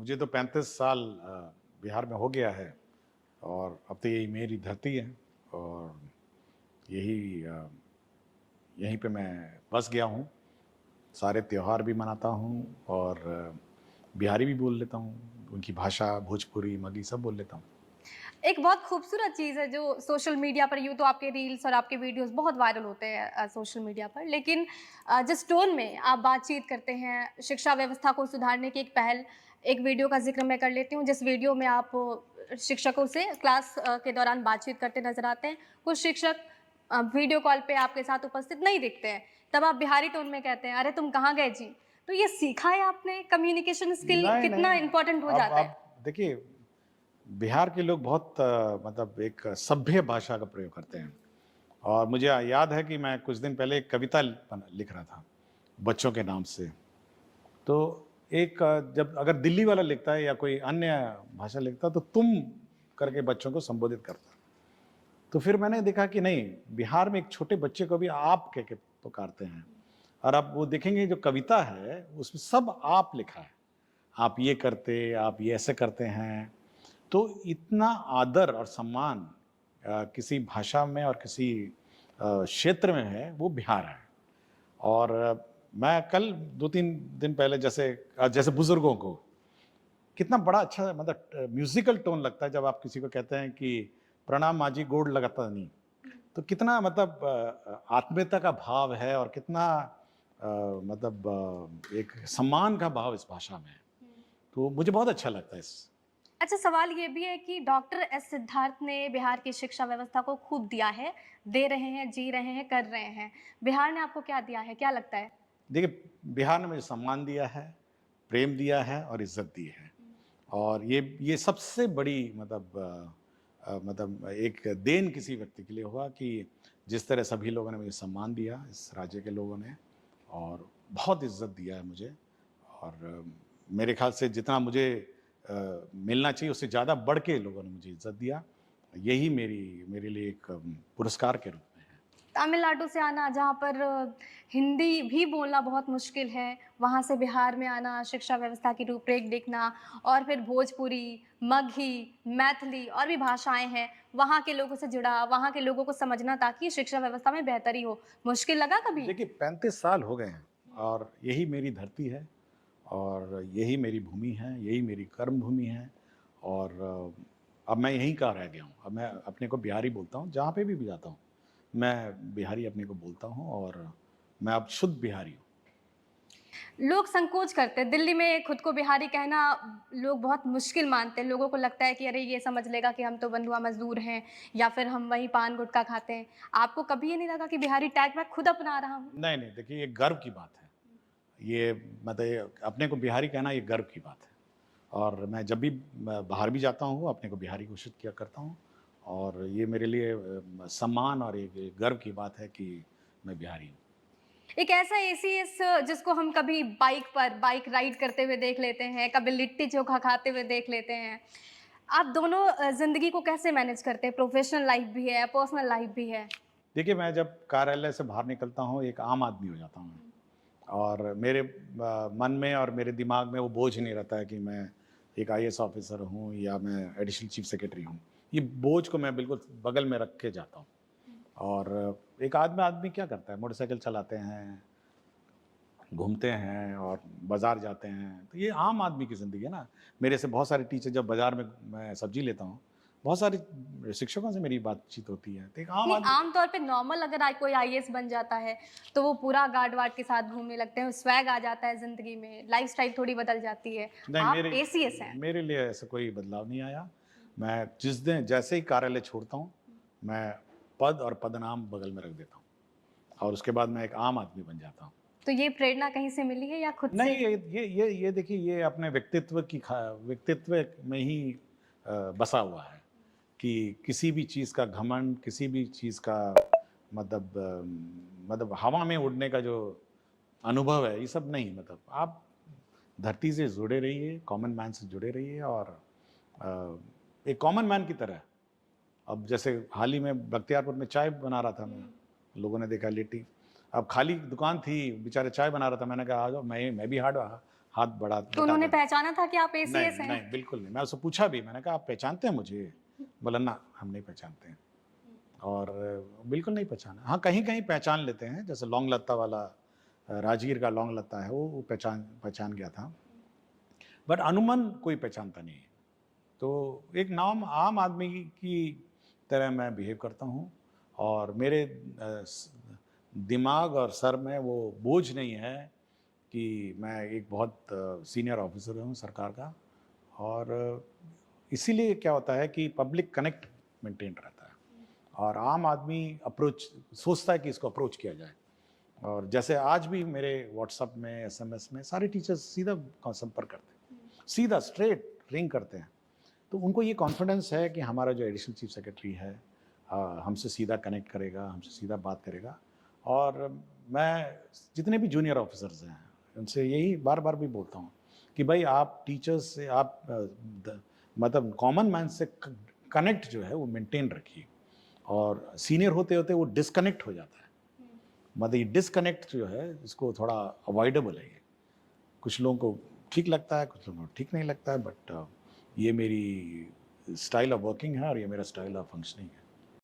मुझे तो 35 साल बिहार में हो गया है और अब तो यही मेरी धरती है और यही यहीं पे मैं बस गया हूँ। सारे त्योहार भी मनाता हूँ और बिहारी भी बोल लेता हूँ, उनकी भाषा भोजपुरी, मगही सब बोल लेता हूँ। एक बहुत खूबसूरत चीज़ है जो सोशल मीडिया पर यूँ तो आपके रील्स और आपके वीडियोज़ बहुत वायरल होते हैं सोशल मीडिया पर। लेकिन जिस टोन में आप बातचीत करते हैं, शिक्षा व्यवस्था को सुधारने की एक पहल, एक वीडियो का ज़िक्र मैं कर लेती हूँ जिस वीडियो में आप शिक्षकों से क्लास के दौरान बातचीत करते नज़र आते हैं। कुछ शिक्षक वीडियो कॉल पे आपके साथ उपस्थित नहीं दिखते हैं, तब आप बिहारी टोन में कहते हैं, "अरे तुम कहाँ गए जी?" तो ये सीखा है आपने? कम्युनिकेशन स्किल नहीं, कितना नहीं, इम्पोर्टेंट हो अब जाता है? अब देखिए, बिहार के लोग बहुत मतलब एक सभ्य भाषा का प्रयोग करते हैं और मुझे याद है कि मैं कुछ दिन पहले एक कविता लिख रहा था, बच्चों के नाम से। तो एक जब अगर दिल्ली वाला लिखता है या कोई अन्य भाषा लिखता है तो तुम करके बच्चों को संबोधित करता है। तो फिर मैंने देखा कि नहीं, बिहार में एक छोटे बच्चे को भी आप कह के पुकारते हैं और आप वो देखेंगे जो कविता है उसमें सब आप लिखा है। आप ये करते, आप ये ऐसे करते हैं। तो इतना आदर और सम्मान किसी भाषा में और किसी क्षेत्र में है वो बिहार है। और मैं कल 2-3 दिन पहले जैसे बुजुर्गों को कितना बड़ा अच्छा मतलब म्यूजिकल टोन लगता है जब आप किसी को कहते हैं कि प्रणाम माँ जी गोड़ लगाता नहीं। तो कितना मतलब आत्मीयता का भाव है और कितना मतलब एक सम्मान का भाव इस भाषा में है। तो मुझे बहुत अच्छा लगता है इस। अच्छा, सवाल ये भी है कि डॉक्टर एस सिद्धार्थ ने बिहार की शिक्षा व्यवस्था को खूब दिया है, दे रहे हैं, जी रहे हैं, कर रहे हैं। बिहार ने आपको क्या दिया है? क्या लगता है? देखिए, बिहार ने मुझे सम्मान दिया है, प्रेम दिया है और इज़्ज़त दी है। और ये सबसे बड़ी मतलब मतलब एक देन किसी व्यक्ति के लिए होगा कि जिस तरह सभी लोगों ने मुझे सम्मान दिया, इस राज्य के लोगों ने और बहुत इज़्ज़त दिया है मुझे। और मेरे ख़्याल से जितना मुझे मिलना चाहिए उससे ज़्यादा बढ़ के लोगों ने मुझे इज़्ज़त दिया। यही मेरे लिए एक पुरस्कार के रूप में है। तमिलनाडु से आना जहाँ पर हिंदी भी बोलना बहुत मुश्किल है, वहाँ से बिहार में आना, शिक्षा व्यवस्था की रूपरेख देखना और फिर भोजपुरी, मगही, मैथिली और भी भाषाएँ हैं, वहाँ के लोगों से जुड़ा, वहाँ के लोगों को समझना ताकि शिक्षा व्यवस्था में बेहतरी हो। मुश्किल लगा कभी? देखिए 35 साल हो गए हैं और यही मेरी धरती है और यही मेरी भूमि है, यही मेरी कर्म भूमि है और अब मैं यहीं का रह गया हूँ। अब मैं अपने को बिहारी बोलता हूँ, जहाँ पे भी जाता हूँ, मैं बिहारी अपने को बोलता हूँ और मैं अब शुद्ध बिहारी हूँ। लोग संकोच करते हैं। दिल्ली में खुद को बिहारी कहना लोग बहुत मुश्किल मानते हैं। लोगों को लगता है कि अरे ये समझ लेगा कि हम तो बंधुआ मज़दूर हैं या फिर हम वहीं पान गुटखा खाते हैं। आपको कभी ये नहीं लगा कि बिहारी टैग मैं खुद अपना रहा हूँ? नहीं, नहीं, देखिए ये गर्व की बात है। ये मतलब ये अपने को बिहारी कहना ये गर्व की बात है और मैं जब भी बाहर भी जाता हूँ, अपने को बिहारी घोषित किया करता हूँ और ये मेरे लिए सम्मान और एक गर्व की बात है कि मैं बिहारी हूँ। एक ऐसा एसीएस जिसको हम कभी बाइक पर बाइक राइड करते हुए देख लेते हैं, कभी लिट्टी-चोखा खाते हुए देख लेते हैं। आप दोनों ज़िंदगी को कैसे मैनेज करते हैं? प्रोफ़ेशनल लाइफ़ भी है, पर्सनल लाइफ़ भी है। देखिए, मैं जब कार्यालय से बाहर निकलता हूँ, एक आम आदमी हो जाता हूँ और मेरे मन में और मेरे दिमाग में वो बोझ नहीं रहता है कि मैं एक आईएएस ऑफ़िसर हूँ या मैं एडिशनल चीफ़ सेक्रेटरी हूँ। ये बोझ को मैं बिल्कुल बगल में रख के जाता हूँ और एक आदमी आदमी क्या करता है, मोटरसाइकिल चलाते हैं, घूमते हैं और बाज़ार जाते हैं, तो ये आम आदमी की ज़िंदगी है ना। मेरे से बहुत सारे टीचर जब बाज़ार में मैं सब्ज़ी लेता हूँ, बहुत सारे शिक्षकों से मेरी बातचीत होती है, तो एक आम नहीं, आदमी। आम तौर पे नॉर्मल अगर कोई आईएएस बन जाता है, तो वो पूरा गार्ड-वार्ड के साथ घूमने लगते हैं, स्वैग आ जाता है ज़िंदगी में, लाइफ़स्टाइल थोड़ी बदल जाती है। नहीं, आप एसीएस हैं। मेरे लिए ऐसा कोई बदलाव नहीं आया। मैं जिस दिन जैसे ही कार्यालय छोड़ता हूँ, मैं पद और पदनाम बगल में रख देता हूँ और उसके बाद मैं एक आम आदमी बन जाता हूँ। तो ये प्रेरणा कहीं से मिली है या खुद नहीं, से? ये देखिए ये अपने व्यक्तित्व में ही बसा हुआ है कि किसी भी चीज़ का घमंड, किसी भी चीज़ का मतलब मतलब हवा में उड़ने का जो अनुभव है, ये सब नहीं। मतलब आप धरती से जुड़े रहिए, कॉमन मैन से जुड़े रहिए और एक कॉमन मैन की तरह। अब जैसे हाल ही में बख्तियारपुर में चाय बना रहा था मैं, लोगों ने देखा लिट्टी। अब खाली दुकान थी, बेचारे चाय बना रहा था, मैंने कहा आ जाओ, मैं भी हार्ड हाथ बढ़ा तो उन्होंने पहचाना था कि आप नहीं एसीएस हैं? नहीं बिल्कुल नहीं। मैं उससे पूछा भी, मैंने कहा आप पहचानते हैं मुझे? बोला ना हम नहीं पहचानते हैं। और बिल्कुल नहीं पहचाना। हाँ, कहीं-कहीं पहचान लेते हैं, जैसे लौंग लत्ता वाला राजगीर का लौंग लत्ता है वो पहचान पहचान गया था। बट अमूमन कोई पहचानता नहीं है। तो एक नाम आम आदमी की तरह मैं बिहेव करता हूँ और मेरे दिमाग और सर में वो बोझ नहीं है कि मैं एक बहुत सीनियर ऑफिसर हूँ सरकार का। और इसीलिए क्या होता है कि पब्लिक कनेक्ट मेंटेन रहता है और आम आदमी अप्रोच सोचता है कि इसको अप्रोच किया जाए। और जैसे आज भी मेरे व्हाट्सएप में एसएमएस में सारे टीचर्स सीधा संपर्क करते हैं, सीधा स्ट्रेट रिंग करते हैं। तो उनको ये कॉन्फिडेंस है कि हमारा जो एडिशनल चीफ सेक्रेटरी है हमसे सीधा कनेक्ट करेगा, हमसे सीधा बात करेगा। और मैं जितने भी जूनियर ऑफिसर्स हैं उनसे यही बार बार भी बोलता हूँ कि भाई आप टीचर्स से आप मतलब कॉमन मैन से कनेक्ट जो है वो मेंटेन रखिए। और सीनियर होते होते वो डिस्कनेक्ट हो जाता है। मतलब ये डिस्कनेक्ट जो है इसको थोड़ा अवॉइडेबल है ये। कुछ लोगों को ठीक लगता है, कुछ लोगों को ठीक नहीं लगता है, बट ये मेरी स्टाइल ऑफ वर्किंग है और ये मेरा स्टाइल ऑफ फंक्शनिंग है।